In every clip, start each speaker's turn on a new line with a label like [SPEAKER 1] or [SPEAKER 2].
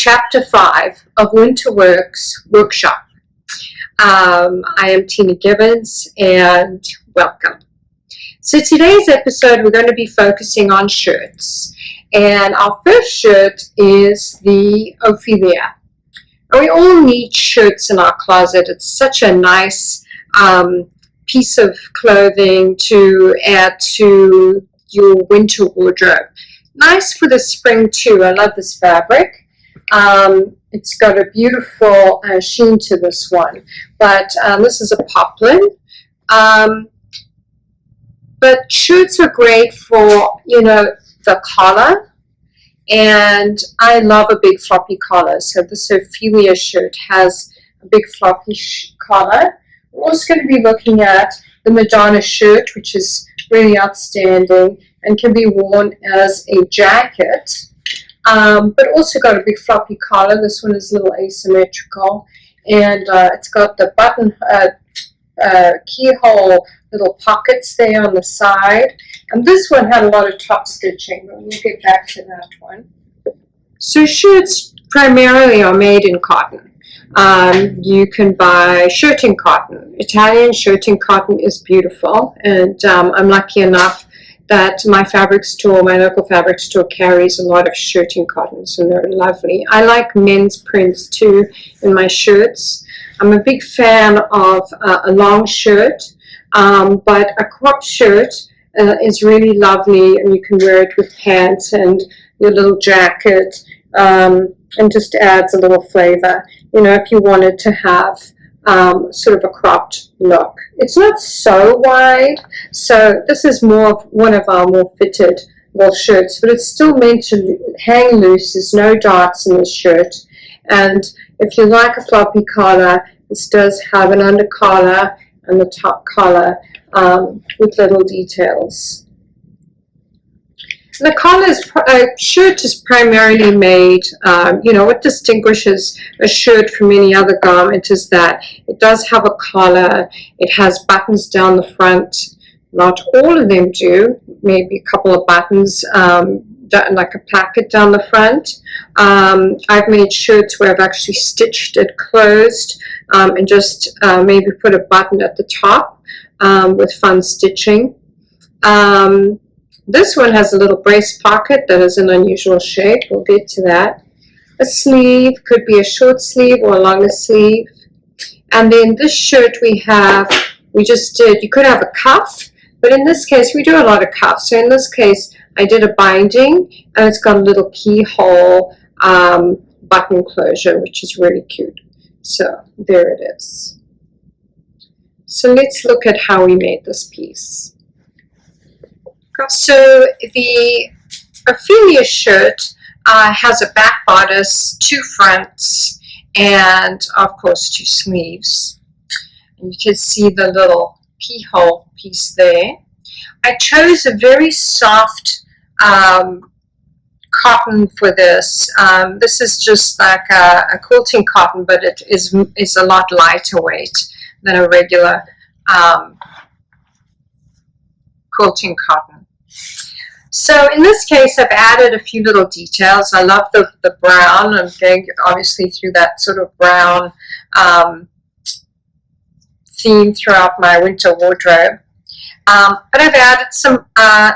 [SPEAKER 1] Chapter 5 of Winterworks workshop. I am Tina Gibbons and welcome. So today's episode we're going to be focusing on shirts, and our first shirt is the Ophelia. And we all need shirts in our closet. It's such a nice piece of clothing to add to your winter wardrobe. Nice for the spring too. I love this fabric. It's got a beautiful sheen to this one, but this is a poplin. But shirts are great for, the collar, and I love a big floppy collar. So this Ophelia shirt has a big floppy collar. We're also going to be looking at the Madonna shirt, which is really outstanding and can be worn as a jacket. But also got a big floppy collar. This one is a little asymmetrical, and it's got the button keyhole little pockets there on the side. And this one had a lot of top stitching, but we'll get back to that one. So shirts primarily are made in cotton. You can buy shirting cotton. Italian shirting cotton is beautiful, and I'm lucky enough that my local fabric store carries a lot of shirting cottons, and they're lovely. I like men's prints too in my shirts. I'm a big fan of a long shirt, but a crop shirt is really lovely, and you can wear it with pants and your little jacket, and just adds a little flavor, if you wanted to have sort of a cropped look. It's not so wide, so this is one of our more fitted little shirts, but it's still meant to hang loose. There's no darts in this shirt, and if you like a floppy collar, this does have an under collar and the top collar with little details. The shirt is primarily made, what distinguishes a shirt from any other garment is that it does have a collar, it has buttons down the front. Not all of them do, maybe a couple of buttons, like a placket down the front. I've made shirts where I've actually stitched it closed and just maybe put a button at the top with fun stitching. This one has a little breast pocket that is an unusual shape. We'll get to that. A sleeve, could be a short sleeve or a longer sleeve. And then this shirt you could have a cuff, but in this case we do a lot of cuffs. So in this case I did a binding, and it's got a little keyhole button closure, which is really cute. So there it is. So let's look at how we made this piece. So the Ophelia shirt has a back bodice, 2 fronts, and of course 2 sleeves. And you can see the little keyhole piece there. I chose a very soft cotton for this. This is just like a quilting cotton, but it is a lot lighter weight than a regular quilting cotton. So in this case, I've added a few little details. I love the brown. I'm going obviously through that sort of brown theme throughout my winter wardrobe. But I've added some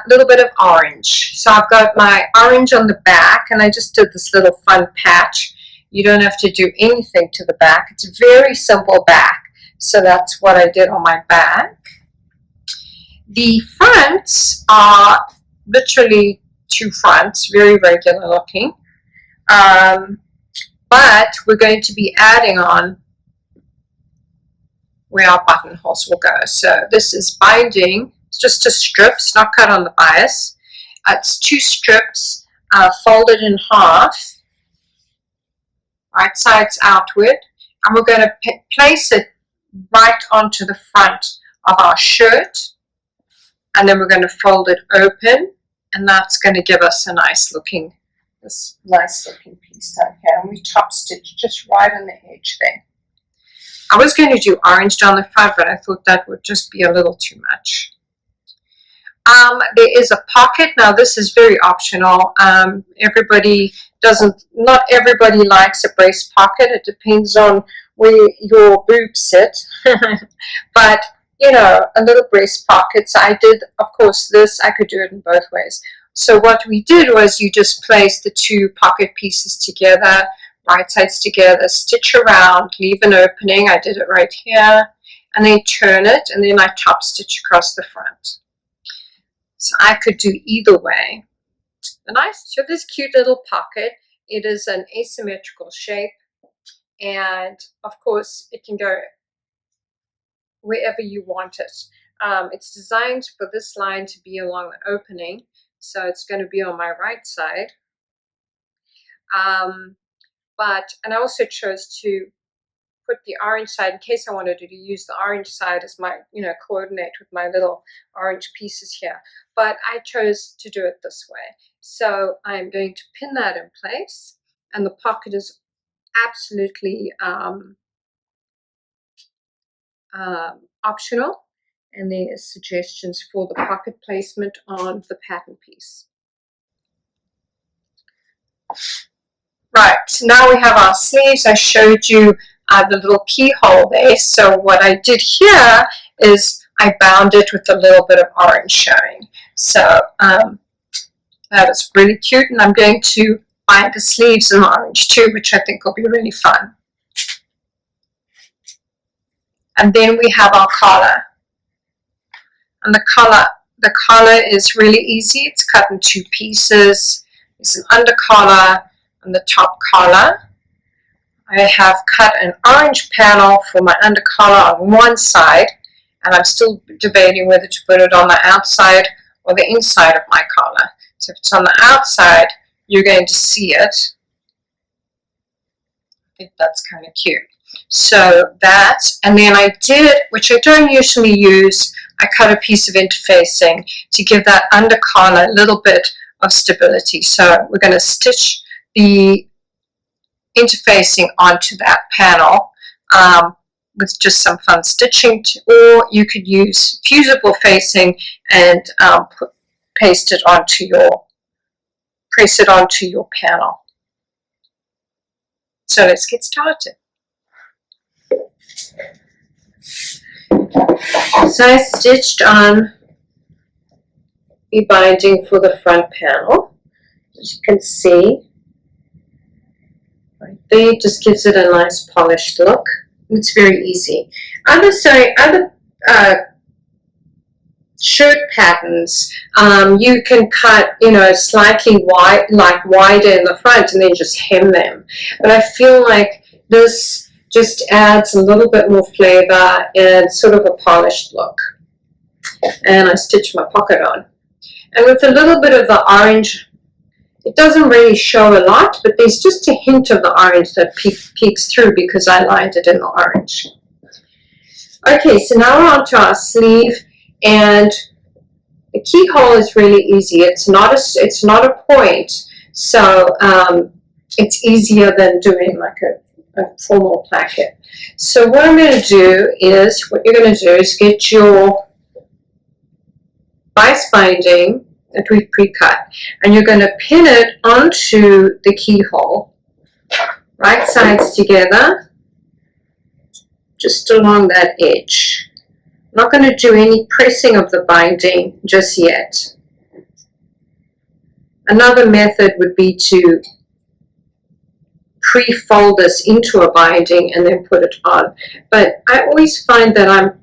[SPEAKER 1] little bit of orange. So I've got my orange on the back, and I just did this little fun patch. You don't have to do anything to the back. It's a very simple back. So that's what I did on my back. The fronts are literally 2 fronts, very regular looking. But we're going to be adding on where our buttonholes will go. So this is binding. It's just a strip. It's not cut on the bias. It's 2 strips folded in half, right sides outward, and we're going to place it right onto the front of our shirt, and then we're going to fold it open, and that's going to give us a nice looking piece down here. And we top stitch just right on the edge there. I was going to do orange down the front, but I thought that would just be a little too much. There is a pocket. Now this is very optional. Everybody not everybody likes a breast pocket. It depends on where your boobs sit. But, you know, a little breast pocket. So I did, of course, this. I could do it in both ways. So what we did was you just place the two pocket pieces together, right sides together, stitch around, leave an opening. I did it right here. And then turn it, and then I top stitch across the front. So I could do either way. And I have this cute little pocket. It is an asymmetrical shape, and of course it can go wherever you want it. It's designed for this line to be along the opening, so it's going to be on my right side. And I also chose to put the orange side in case I wanted to use the orange side as my, you know, coordinate with my little orange pieces here. But I chose to do it this way. So I'm going to pin that in place, and the pocket is absolutely optional. And there are suggestions for the pocket placement on the pattern piece. Right, so now we have our sleeves. I showed you the little keyhole there. So what I did here is I bound it with a little bit of orange showing. So that is really cute, and I'm going to bind the sleeves in orange too, which I think will be really fun. And then we have our collar. And the collar is really easy. It's cut in two pieces. There's an under collar and the top collar. I have cut an orange panel for my under collar on one side, and I'm still debating whether to put it on the outside or the inside of my collar. So if it's on the outside, you're going to see it. I think that's kind of cute. So that, and then I did, which I don't usually use, I cut a piece of interfacing to give that under collar a little bit of stability. So we're going to stitch the interfacing onto that panel with just some fun stitching, or you could use fusible facing and press it onto your panel. So let's get started. So I stitched on the binding for the front panel, as you can see. Right there, it just gives it a nice polished look. It's very easy. Other shirt patterns, you can cut, you know, slightly wide, like wider in the front, and then just hem them. But I feel like this just adds a little bit more flavor and sort of a polished look. And I stitched my pocket on. And with a little bit of the orange, it doesn't really show a lot, but there's just a hint of the orange that peeks through because I lined it in the orange. Okay, so now we're on to our sleeve, and the keyhole is really easy. It's not a point, so it's easier than doing like a formal placket. So what I'm going to do is, get your bias binding that we've pre-cut, and you're going to pin it onto the keyhole, right sides together, just along that edge. I'm not going to do any pressing of the binding just yet. Another method would be to pre-fold this into a binding and then put it on, but I always find that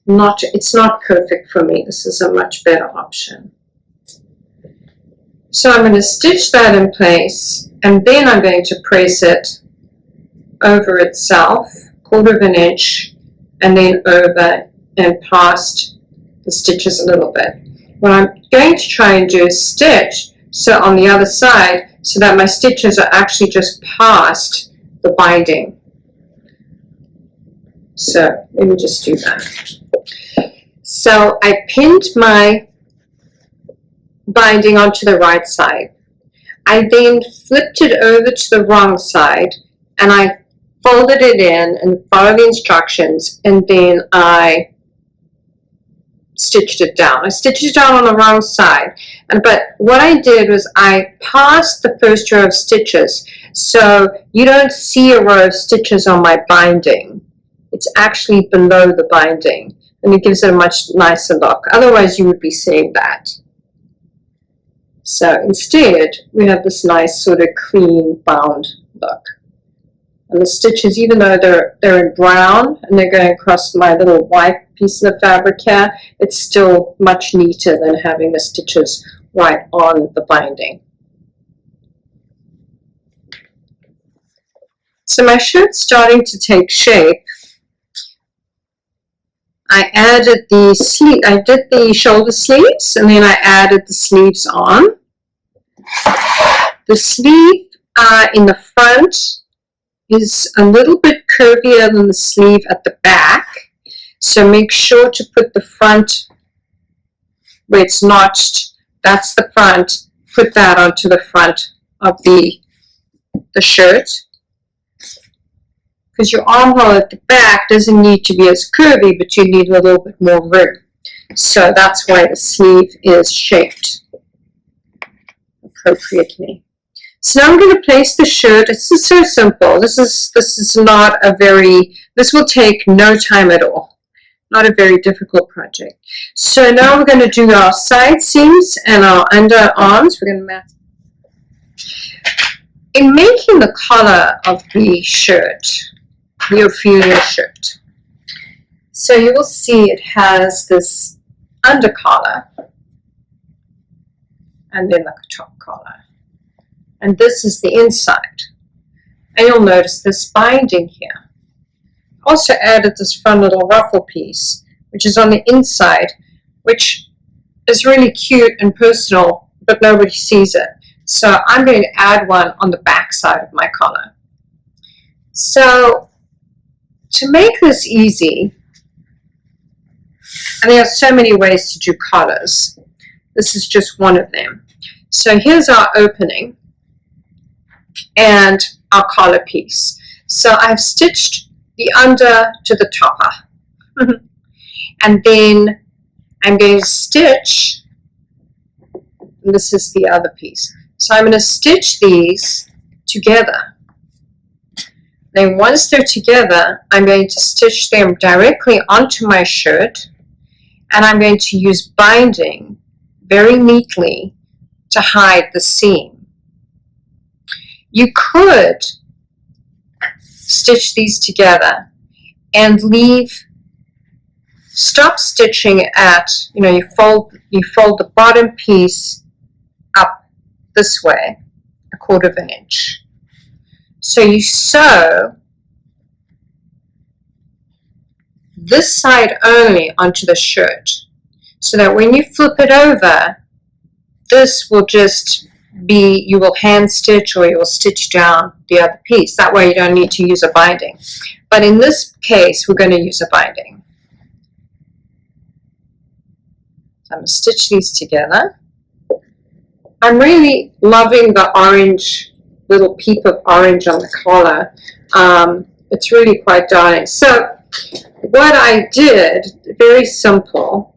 [SPEAKER 1] it's not perfect for me. This is a much better option. So I'm going to stitch that in place, and then I'm going to press it over itself, 1/4 of an inch, and then over and past the stitches a little bit. What I'm going to try and do is stitch so on the other side so that my stitches are actually just past the binding. So let me just do that. So I pinned my binding onto the right side. I then flipped it over to the wrong side, and I folded it in and followed the instructions, and then I stitched it down. I stitched it down on the wrong side. But what I did was I passed the first row of stitches, so you don't see a row of stitches on my binding. It's actually below the binding, and it gives it a much nicer look. Otherwise, you would be seeing that. So instead, we have this nice sort of clean bound look. And the stitches, even though they're in brown and they're going across my little white piece of the fabric here, it's still much neater than having the stitches right on the binding. So my shirt's starting to take shape. I added the sleeve, I did the shoulder sleeves, and then I added the sleeves on. The sleeve in the front is a little bit curvier than the sleeve at the back, so make sure to put the front where it's notched, that's the front, put that onto the front of the shirt, because your armhole at the back doesn't need to be as curvy, but you need a little bit more room. So that's why the sleeve is shaped appropriately. So now I'm going to place the shirt. This is so simple. This is not a very, this will take no time at all. Not a very difficult project. So now we're going to do our side seams and our underarms. We're going to match. In making the collar of the shirt, the Ophelia shirt, so you will see it has this under collar and then the top collar. And this is the inside. And you'll notice this binding here. Also added this fun little ruffle piece, which is on the inside, which is really cute and personal, but nobody sees it. So I'm going to add one on the back side of my collar. So to make this easy, and there are so many ways to do collars. This is just one of them. So here's our opening and our collar piece. So I've stitched the under to the topper. And then I'm going to stitch, and this is the other piece. So I'm going to stitch these together. Then once they're together, I'm going to stitch them directly onto my shirt, and I'm going to use binding very neatly to hide the seam. You could stitch these together and leave, stop stitching at, you fold the bottom piece up this way, 1/4 inch. So you sew this side only onto the shirt, so that when you flip it over, this will just be, you will hand stitch or you will stitch down the other piece. That way you don't need to use a binding. But in this case, we're going to use a binding. So I'm going to stitch these together. I'm really loving the orange, little peep of orange on the collar. It's really quite darling. So what I did, very simple.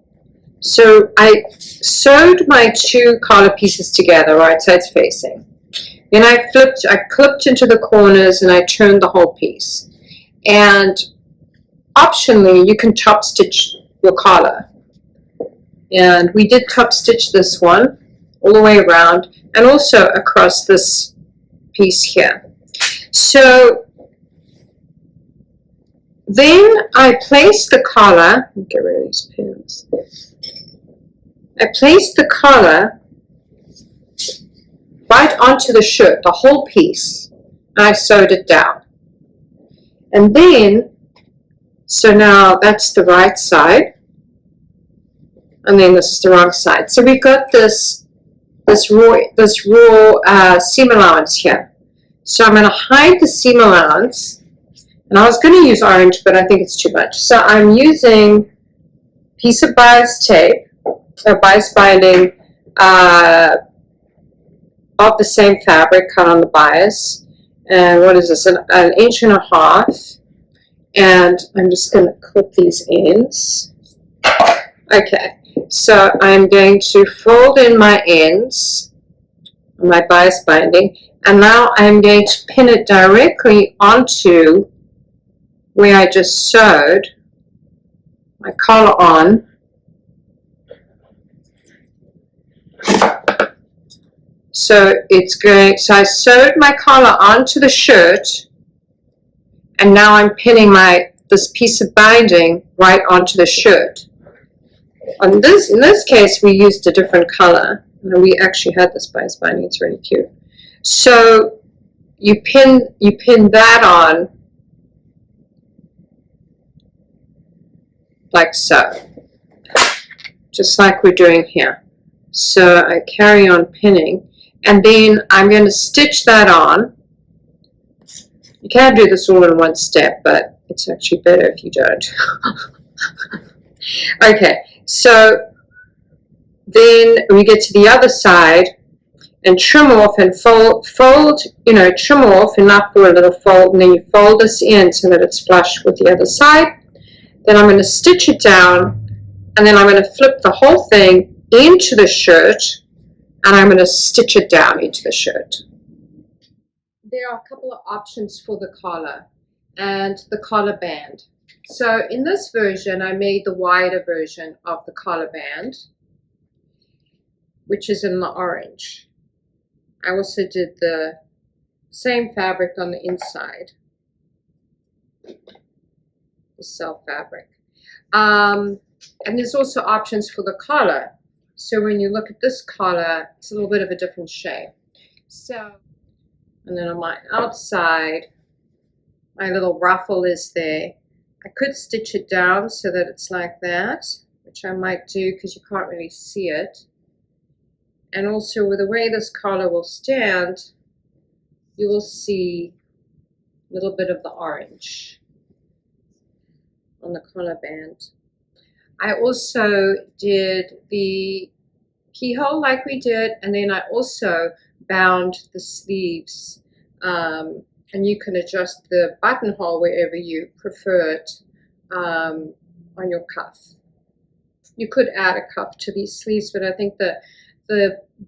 [SPEAKER 1] So I sewed my two collar pieces together, right sides facing. Then I clipped into the corners and I turned the whole piece. And optionally, you can top stitch your collar. And we did top stitch this one all the way around and also across this piece here. So then I placed the collar, get rid of these pins. I placed the collar right onto the shirt, the whole piece, and I sewed it down. And then, so now that's the right side, and then this is the wrong side. So we've got this raw seam allowance here. So I'm going to hide the seam allowance, and I was going to use orange, but I think it's too much. So I'm using a piece of bias tape, or bias binding of the same fabric cut on the bias. And what is this, an inch and a half. And I'm just going to clip these ends. Okay, so I'm going to fold in my ends, my bias binding, and now I'm going to pin it directly onto where I just sewed my collar on. So it's going, so I sewed my collar onto the shirt, and now I'm pinning this piece of binding right onto the shirt. In this case, we used a different color. And we actually had this bias binding. It's really cute. So you pin that on like so, just like we're doing here. So I carry on pinning, and then I'm going to stitch that on. You can do this all in one step, but it's actually better if you don't. Okay, so then we get to the other side and trim off and fold, you know, trim off enough for a little fold, and then you fold this in so that it's flush with the other side. Then I'm going to stitch it down, and then I'm going to flip the whole thing into the shirt, and I'm going to stitch it down into the shirt. There are a couple of options for the collar and the collar band. So in this version, I made the wider version of the collar band, which is in the orange. I also did the same fabric on the inside, the self fabric. And there's also options for the collar. So when you look at this collar, it's a little bit of a different shape. So, and then on my outside, my little ruffle is there. I could stitch it down so that it's like that, which I might do because you can't really see it. And also with the way this collar will stand, you will see a little bit of the orange on the collar band. I also did the keyhole like we did, and then I also bound the sleeves, and you can adjust the buttonhole wherever you prefer it on your cuff. You could add a cuff to these sleeves, but I think the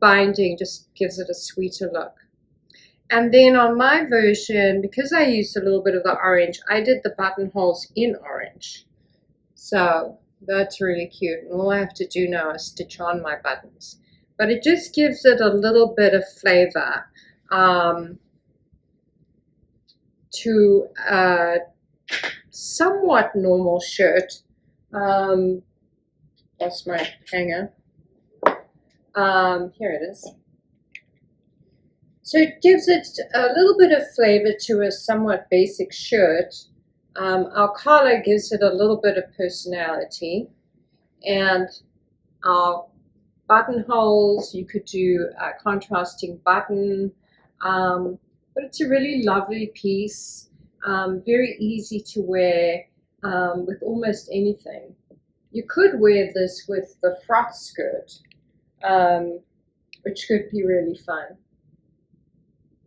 [SPEAKER 1] binding just gives it a sweeter look. And then on my version, because I used a little bit of the orange, I did the buttonholes in orange. So that's really cute. And all I have to do now is stitch on my buttons. But it just gives it a little bit of flavor to a somewhat normal shirt. That's my hanger. Here it is. So it gives it a little bit of flavor to a somewhat basic shirt. Our collar gives it a little bit of personality, and our buttonholes, you could do a contrasting button, but it's a really lovely piece, very easy to wear with almost anything. You could wear this with the frock skirt, which could be really fun.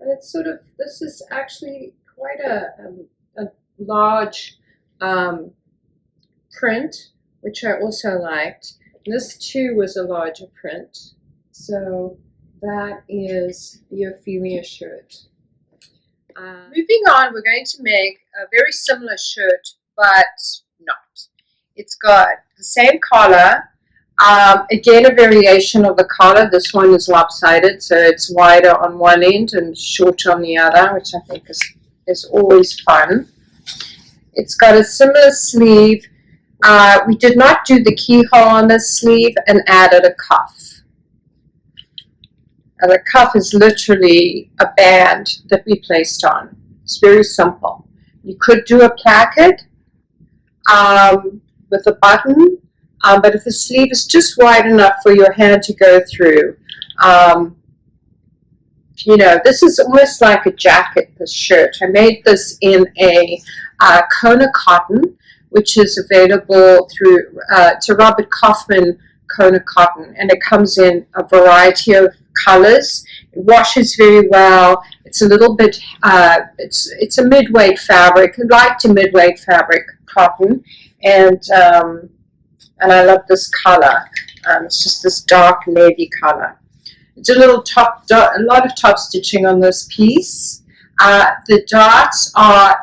[SPEAKER 1] And it's sort of, this is actually quite a large print, which I also liked. And this too was a larger print. So that is the Ophelia shirt. Moving on, we're going to make a very similar shirt, but not. It's got the same collar. Again, a variation of the collar. This one is lopsided, so it's wider on one end and shorter on the other, which I think is always fun. It's got a similar sleeve. We did not do the keyhole on this sleeve and added a cuff. And the cuff is literally a band that we placed on. It's very simple. You could do a placket with a button, but if the sleeve is just wide enough for your hand to go through, you know, this is almost like a jacket, this shirt. I made this in a Kona cotton, which is available through, it's a Robert Kaufman Kona cotton, and it comes in a variety of colors. It washes very well. It's a little bit, it's a mid-weight fabric, light to mid-weight fabric cotton, and and I love this color. It's just this dark navy color. It's a little a lot of top stitching on this piece. The darts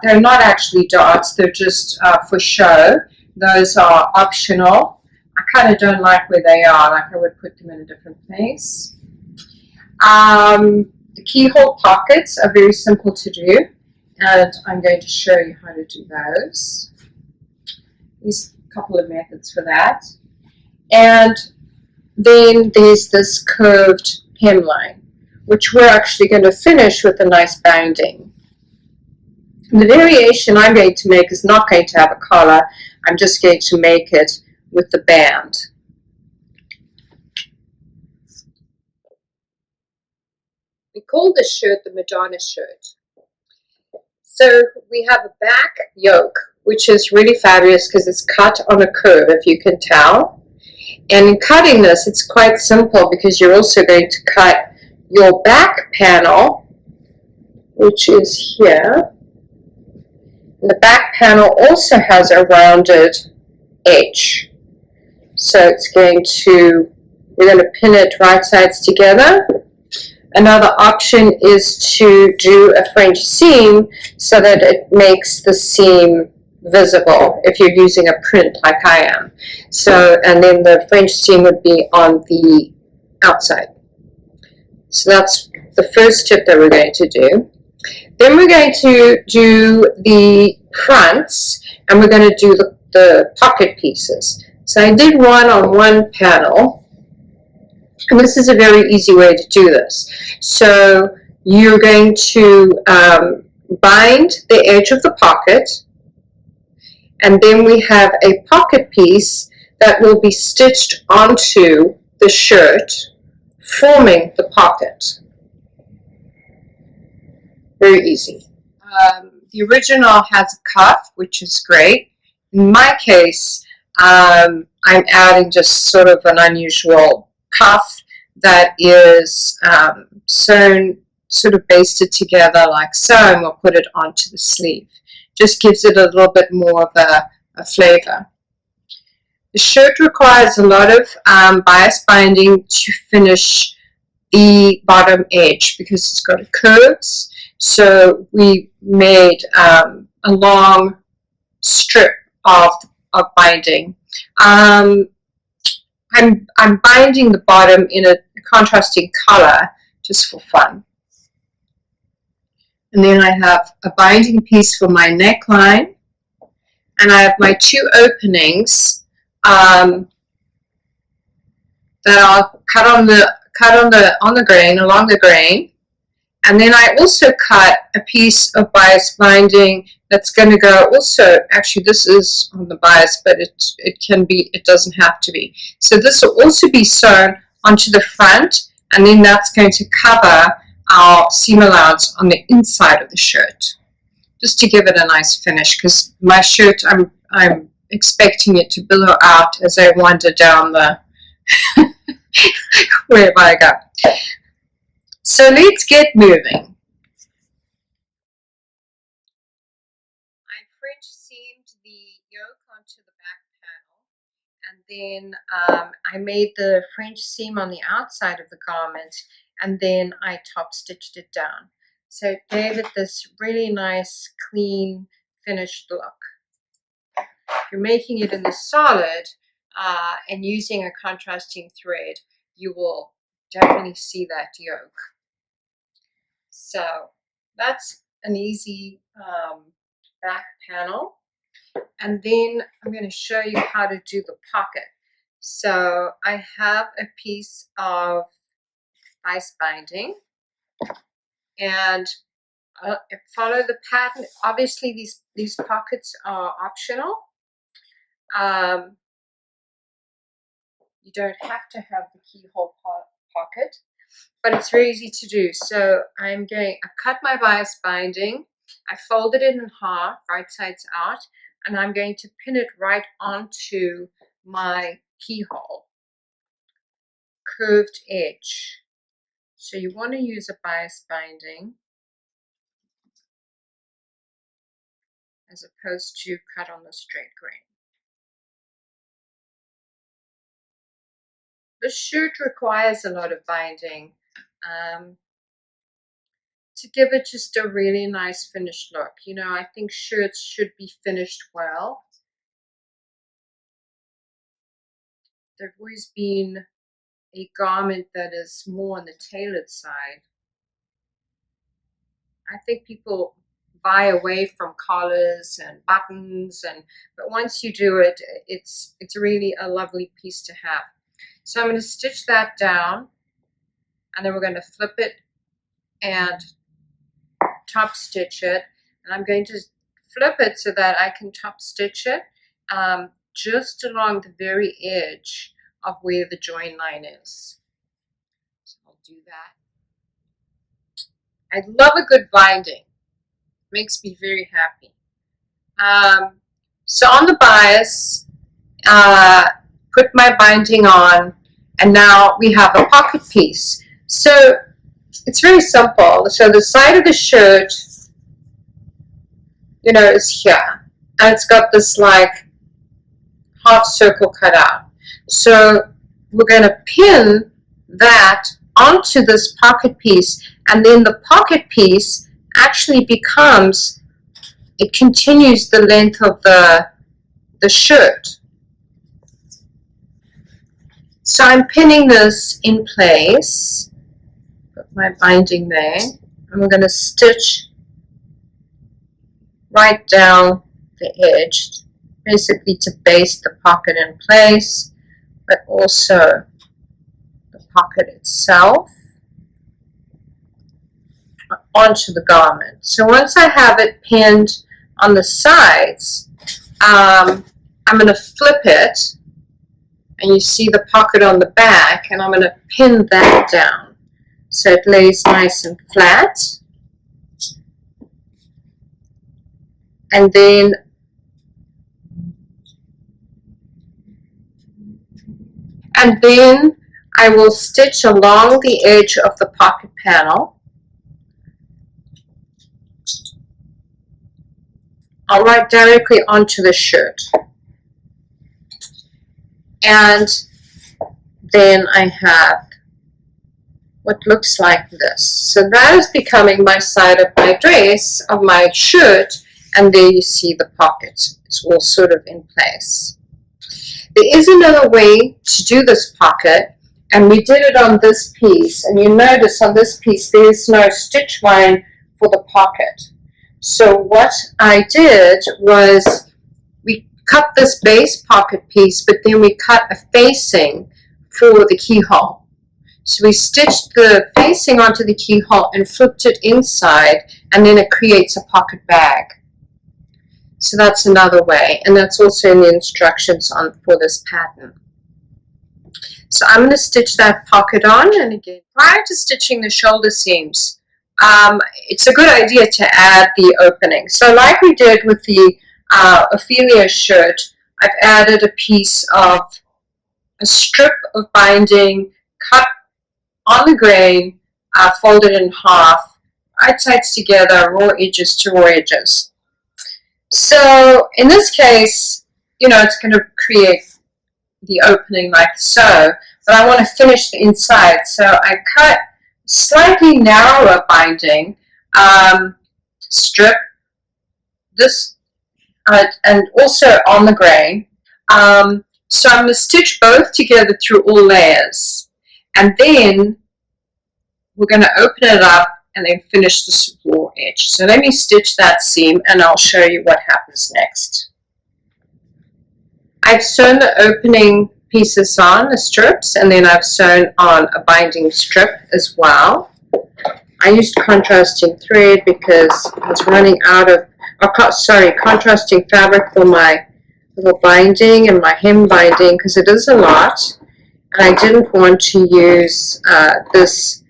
[SPEAKER 1] they're not actually darts, they're just for show. Those are optional. I kind of don't like where they are, like I would put them in a different place. The keyhole pockets are very simple to do, and I'm going to show you how to do those. There's a couple of methods for that. And then there's this curved hemline, which we're actually going to finish with a nice binding. And the variation I'm going to make is not going to have a collar. I'm just going to make it with the band. We call this shirt the Madonna shirt. So we have a back yoke, which is really fabulous because it's cut on a curve, if you can tell. And in cutting this, it's quite simple because you're also going to cut your back panel, which is here. And the back panel also has a rounded edge. So we're going to pin it right sides together. Another option is to do a French seam so that it makes the seam visible if you're using a print like I am. So, and then the French seam would be on the outside. So that's the first tip that we're going to do. Then we're going to do the fronts, and we're going to do the pocket pieces. So I did one on one panel, and this is a very easy way to do this. So you're going to bind the edge of the pocket, and then we have a pocket piece that will be stitched onto the shirt, forming the pocket. Very easy. The original has a cuff, which is great. In my case, I'm adding just sort of an unusual cuff that is sewn, sort of basted together like so, and we'll put it onto the sleeve. Just gives it a little bit more of a flavor. The shirt requires a lot of bias binding to finish the bottom edge because it's got curves. So we made a long strip of binding. I'm binding the bottom in a contrasting color just for fun. And then I have a binding piece for my neckline, and I have my two openings that I'll cut on the grain, along the grain. And then I also cut a piece of bias binding that's going to go also, actually this is on the bias, but it doesn't have to be. So this will also be sewn onto the front, and then that's going to cover our seam allowance on the inside of the shirt, just to give it a nice finish, because my shirt, I'm expecting it to billow out as I wander down the wherever I go. So let's get moving. I French seamed the yoke onto the back panel, and then I made the French seam on the outside of the garment, and then I top stitched it down. So it gave it this really nice, clean, finished look. If you're making it in the solid and using a contrasting thread, you will definitely see that yoke. So that's an easy back panel. And then I'm going to show you how to do the pocket. So I have a piece of bias binding, and follow the pattern. Obviously these pockets are optional. You don't have to have the keyhole pocket, but it's very easy to do. So I've cut my bias binding, I folded it in half, right sides out, and I'm going to pin it right onto my keyhole, curved edge. So you want to use a bias binding as opposed to cut on the straight grain. The shirt requires a lot of binding to give it just a really nice finished look. You know, I think shirts should be finished well. They've always been a garment that is more on the tailored side. I think people buy away from collars and buttons, but once you do it, it's really a lovely piece to have. So I'm going to stitch that down, and then we're going to flip it and top stitch it, and I'm going to flip it so that I can top stitch it just along the very edge of where the join line is. So I'll do that. I love a good binding. Makes me very happy. So on the bias, put my binding on, and now we have a pocket piece. So it's very simple. So the side of the shirt, you know, is here, and it's got this like half circle cut out. So we're going to pin that onto this pocket piece, and then the pocket piece actually becomes, it continues the length of the shirt. So I'm pinning this in place, put my binding there, and we're going to stitch right down the edge, basically to base the pocket in place, but also the pocket itself onto the garment. So once I have it pinned on the sides, I'm going to flip it, and you see the pocket on the back, and I'm going to pin that down so it lays nice and flat. And then I will stitch along the edge of the pocket panel. I'll write directly onto the shirt. And then I have what looks like this. So that is becoming my side of my dress, of my shirt, and there you see the pocket. It's all sort of in place. There is another way to do this pocket, and we did it on this piece, and you notice on this piece there's no stitch line for the pocket. So what I did was we cut this base pocket piece, but then we cut a facing for the keyhole. So we stitched the facing onto the keyhole and flipped it inside, and then it creates a pocket bag. So that's another way, and that's also in the instructions for this pattern. So I'm going to stitch that pocket on, and again, prior to stitching the shoulder seams, it's a good idea to add the opening. So like we did with the Ophelia shirt, I've added a strip of binding cut on the grain, folded in half, right sides together, raw edges to raw edges. So in this case, you know, it's going to create the opening like so, but I want to finish the inside. So I cut slightly narrower binding strip, this, and also on the grain. So I'm going to stitch both together through all layers, and then we're going to open it up and then finish the raw edge. So let me stitch that seam, and I'll show you what happens next. I've sewn the opening pieces on, the strips, and then I've sewn on a binding strip as well. I used contrasting thread because I was running out of, contrasting fabric for my little binding and my hem binding, because it is a lot, and I didn't want to use this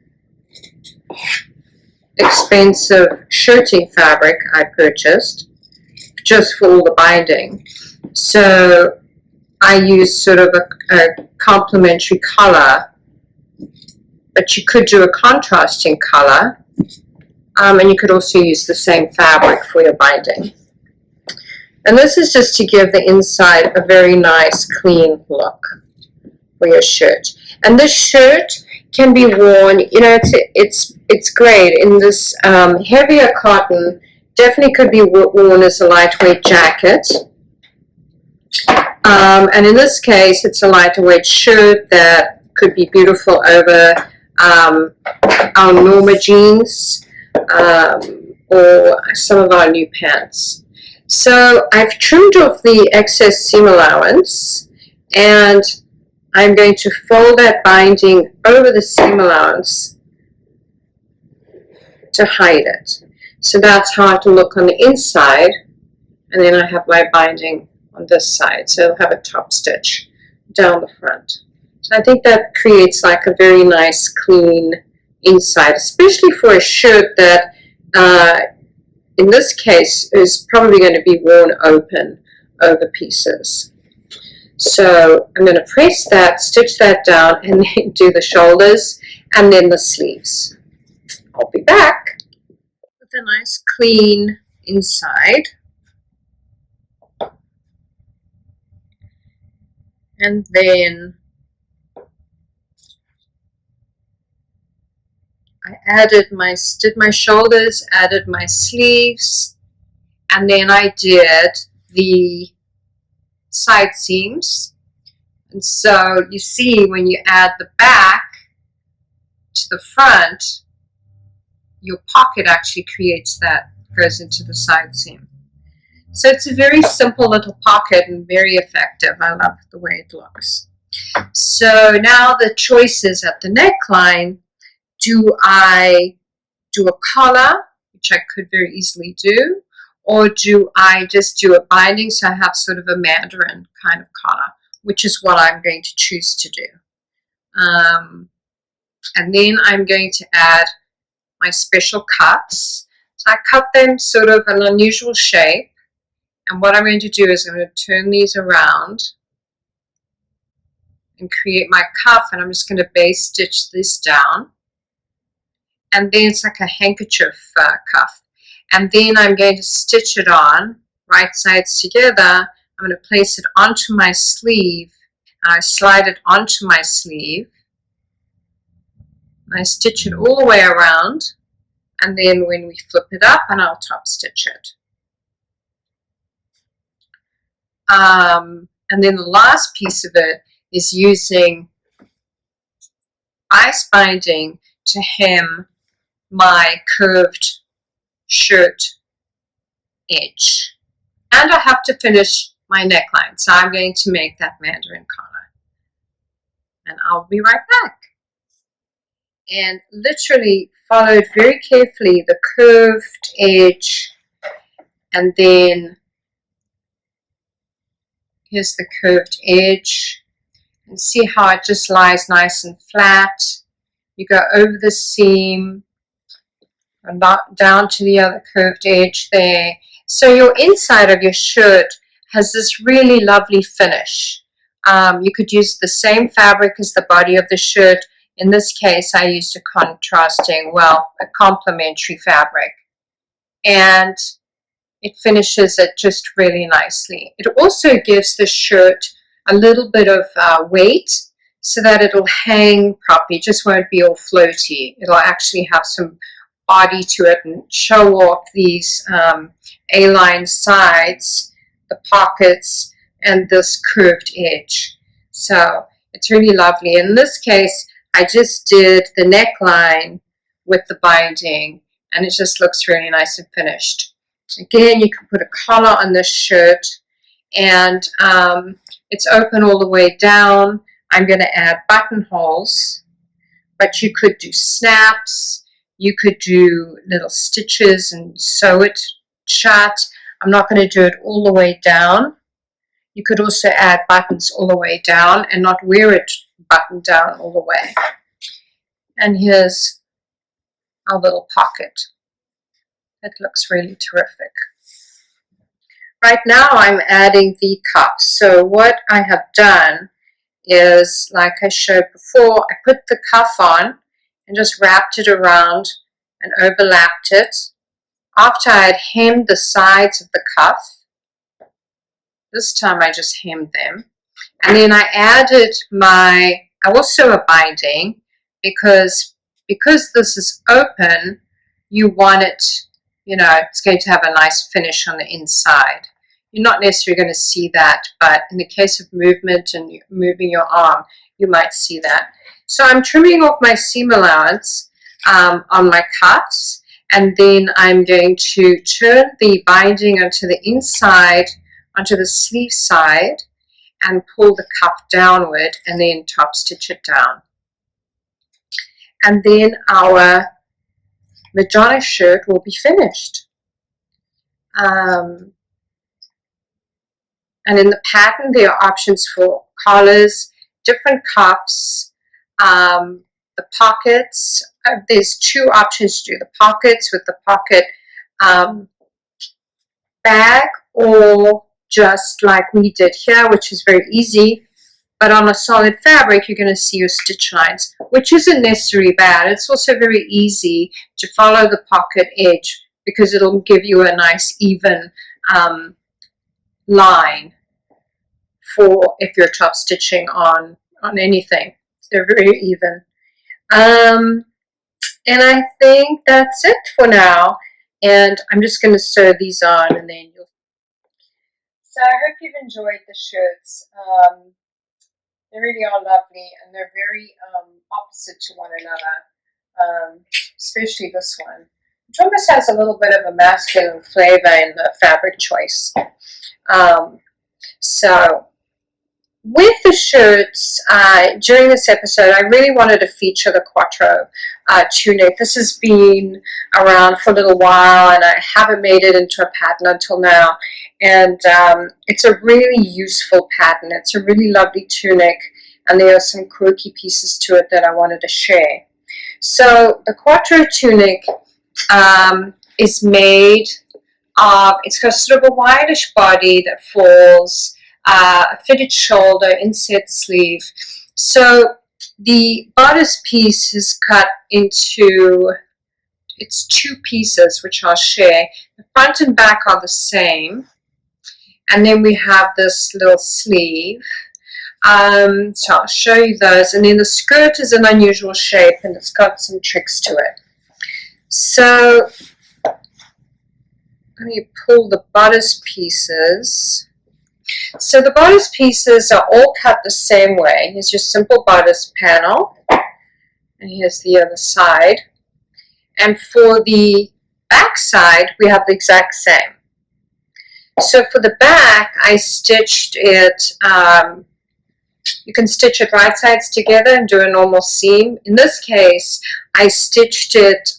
[SPEAKER 1] expensive shirting fabric I purchased just for all the binding. So I used sort of a complementary color, but you could do a contrasting color, and you could also use the same fabric for your binding. And this is just to give the inside a very nice clean look, for your shirt. And this shirt can be worn, you know, it's great in this heavier cotton. Definitely could be worn as a lightweight jacket. And in this case, it's a lightweight shirt that could be beautiful over our Norma jeans or some of our new pants. So I've trimmed off the excess seam allowance, and I'm going to fold that binding over the seam allowance to hide it. So that's how it'll look on the inside, and then I have my binding on this side, so it'll have a top stitch down the front. So I think that creates like a very nice clean inside, especially for a shirt that in this case is probably going to be worn open over pieces. So I'm going to press that, stitch that down, and then do the shoulders and then the sleeves. I'll be back with a nice clean inside. And then I did my shoulders, added my sleeves, and then I did the side seams. And so you see when you add the back to the front, your pocket actually creates that, goes into the side seam. So it's a very simple little pocket and very effective. I love the way it looks. So now the choices at the neckline. Do I do a collar, which I could very easily do, or do I just do a binding so I have sort of a mandarin kind of collar, which is what I'm going to choose to do. And then I'm going to add my special cuts. So I cut them sort of an unusual shape. And what I'm going to do is I'm going to turn these around and create my cuff, and I'm just going to base stitch this down. And then it's like a handkerchief cuff. And then I'm going to stitch it on, right sides together. I'm going to place it onto my sleeve. I slide it onto my sleeve. And I stitch it all the way around. And then when we flip it up, and I'll top stitch it. And then the last piece of it is using ice binding to hem my curved shirt edge. And I have to finish my neckline, so I'm going to make that mandarin collar. And I'll be right back. And literally followed very carefully the curved edge, and then here's the curved edge, and see how it just lies nice and flat. You go over the seam and down to the other curved edge there. So your inside of your shirt has this really lovely finish. You could use the same fabric as the body of the shirt. In this case, I used a contrasting, well, a complementary fabric. And it finishes it just really nicely. It also gives the shirt a little bit of weight so that it'll hang properly. It just won't be all floaty. It'll actually have some body to it and show off these A-line sides, the pockets, and this curved edge. So it's really lovely. In this case, I just did the neckline with the binding, and it just looks really nice and finished. Again, you can put a collar on this shirt, and it's open all the way down. I'm going to add buttonholes, but you could do snaps. You could do little stitches and sew it shut. I'm not going to do it all the way down. You could also add buttons all the way down and not wear it buttoned down all the way. And here's our little pocket. It looks really terrific. Right now I'm adding the cuffs. So what I have done is, like I showed before, I put the cuff on and just wrapped it around and overlapped it. After I had hemmed the sides of the cuff, this time I just hemmed them, And then I added also a binding, because this is open, you want it, it's going to have a nice finish on the inside. You're not necessarily going to see that, but in the case of movement and moving your arm, you might see that. So I'm trimming off my seam allowance on my cuffs, and then I'm going to turn the binding onto the inside, onto the sleeve side, and pull the cuff downward, and then top stitch it down. And then our Madonna shirt will be finished. And in the pattern, there are options for collars, different cuffs, the pockets. There's two options to do the pockets with the pocket bag, or just like we did here, which is very easy. But on a solid fabric, you're going to see your stitch lines, which isn't necessarily bad. It's also very easy to follow the pocket edge, because it'll give you a nice even line for if you're top stitching on anything. They're very even. And I think that's it for now. And I'm just going to sew these on, and then you'll. So I hope you've enjoyed the shirts. They really are lovely, and they're very opposite to one another, especially this one, which almost has a little bit of a masculine flavor in the fabric choice. So with the shirts, during this episode, I really wanted to feature the Quatro tunic. This has been around for a little while, and I haven't made it into a pattern until now. And it's a really useful pattern. It's a really lovely tunic, and there are some quirky pieces to it that I wanted to share. So the Quatro tunic is made of, it's got sort of a whitish body that falls, a fitted shoulder, inset sleeve. So the bodice piece is cut into, it's two pieces, which I'll share. The front and back are the same. And then we have this little sleeve. So I'll show you those. And then the skirt is an unusual shape, and it's got some tricks to it. So let me pull the bodice pieces. So the bodice pieces are all cut the same way. Here's your simple bodice panel, and here's the other side. And for the back side, we have the exact same. So for the back, I stitched it, you can stitch it right sides together and do a normal seam. In this case, I stitched it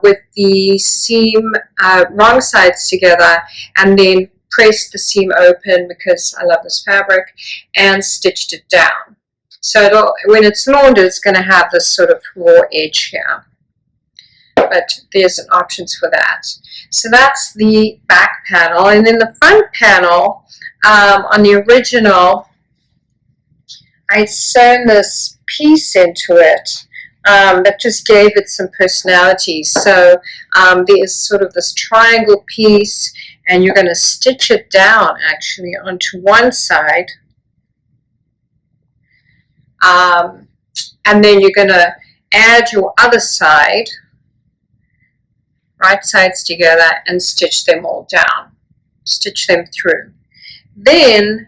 [SPEAKER 1] with the seam wrong sides together, and then pressed the seam open because I love this fabric, and stitched it down. So when it's laundered, it's going to have this sort of raw edge here. But there's an options for that. So that's the back panel. And then the front panel, on the original, I sewn this piece into it that just gave it some personality. So there's sort of this triangle piece, and you're going to stitch it down actually onto one side. And then you're going to add your other side, right sides together, and stitch them all down. Stitch them through. Then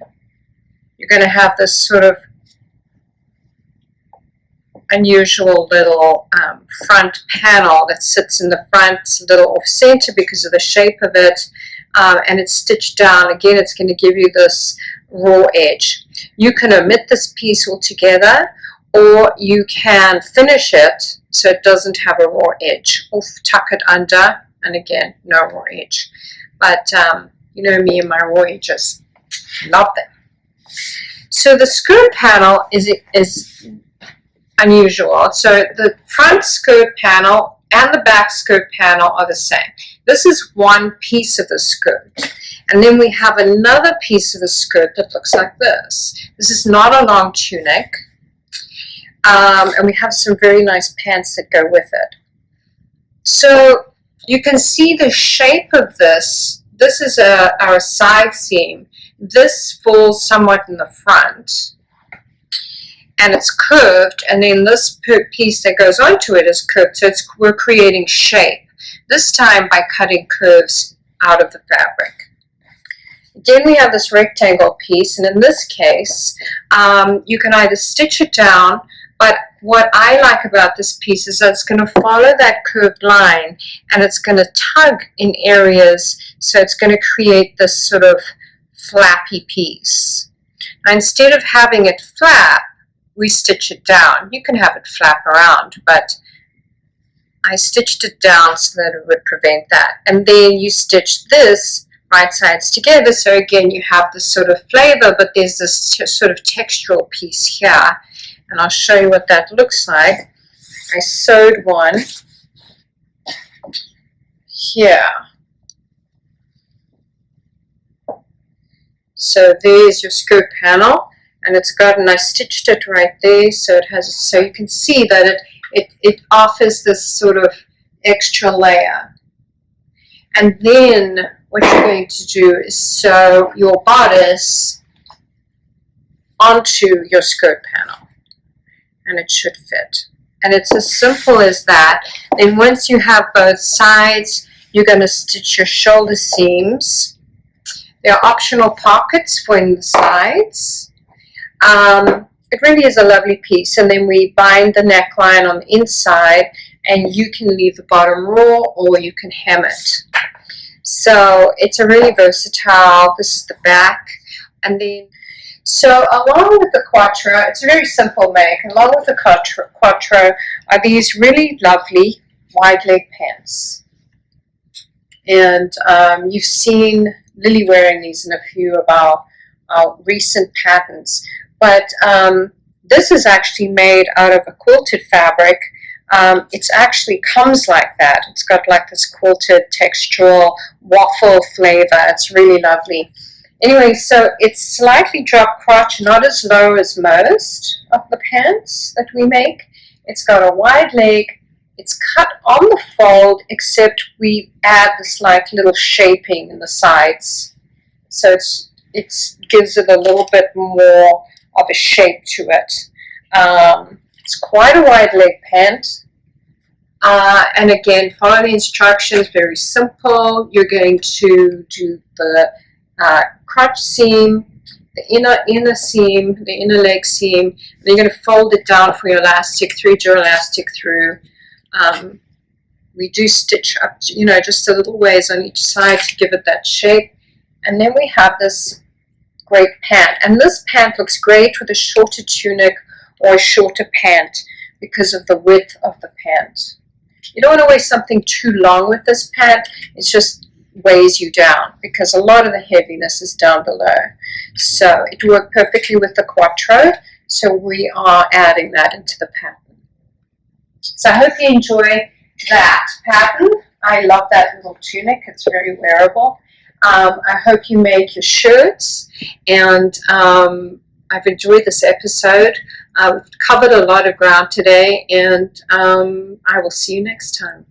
[SPEAKER 1] you're going to have this sort of unusual little front panel that sits in the front. It's a little off center because of the shape of it, and it's stitched down. Again, it's going to give you this raw edge. You can omit this piece altogether, or you can finish it so it doesn't have a raw edge, or tuck it under, and again, no raw edge. But you know me and my raw edges, love them. So the skirt panel is unusual. So the front skirt panel and the back skirt panel are the same. This is one piece of the skirt. And then we have another piece of the skirt that looks like this. This is not a long tunic. And we have some very nice pants that go with it. So you can see the shape of this this is our side seam. This falls somewhat in the front, and it's curved, and then this piece that goes onto it is curved, so we're creating shape, this time by cutting curves out of the fabric. Again, we have this rectangle piece, and in this case, you can either stitch it down, but what I like about this piece is that it's going to follow that curved line, and it's going to tug in areas, so it's going to create this sort of flappy piece. Now, instead of having it flap, we stitch it down. You can have it flap around, but I stitched it down so that it would prevent that. And then you stitch this right sides together, so again you have this sort of flavor, but there's this sort of textural piece here, and I'll show you what that looks like. I sewed one here. So there's your skirt panel, and it's got, and I stitched it right there, so it has, so you can see that it offers this sort of extra layer. And then what you're going to do is sew your bodice onto your skirt panel, and it should fit. And it's as simple as that. Then once you have both sides, you're going to stitch your shoulder seams. There are optional pockets for in the sides. It really is a lovely piece, and then we bind the neckline on the inside, and you can leave the bottom raw or you can hem it. So it's a really versatile, this is the back, and then, so along with the Quattro, it's a very simple make, along with the Quattro are these really lovely wide leg pants. And you've seen Lily wearing these in a few of our recent patterns. But this is actually made out of a quilted fabric. It actually comes like that. It's got like this quilted textural waffle flavor. It's really lovely. Anyway, so it's slightly drop crotch, not as low as most of the pants that we make. It's got a wide leg. It's cut on the fold, except we add this like little shaping in the sides. So it gives it a little bit more of a shape to it. It's quite a wide leg pant. And again, follow the instructions, very simple. You're going to do the crotch seam, the inner seam, the inner leg seam, and you're going to fold it down for your elastic, thread your elastic through. We do stitch up, just a little ways on each side to give it that shape. And then we have this great pant. And this pant looks great with a shorter tunic or a shorter pant because of the width of the pant. You don't want to wear something too long with this pant. It just weighs you down because a lot of the heaviness is down below. So it worked perfectly with the Quattro. So we are adding that into the pattern. So I hope you enjoy that pattern. I love that little tunic. It's very wearable. I hope you make your shirts, and I've enjoyed this episode. We've covered a lot of ground today, and I will see you next time.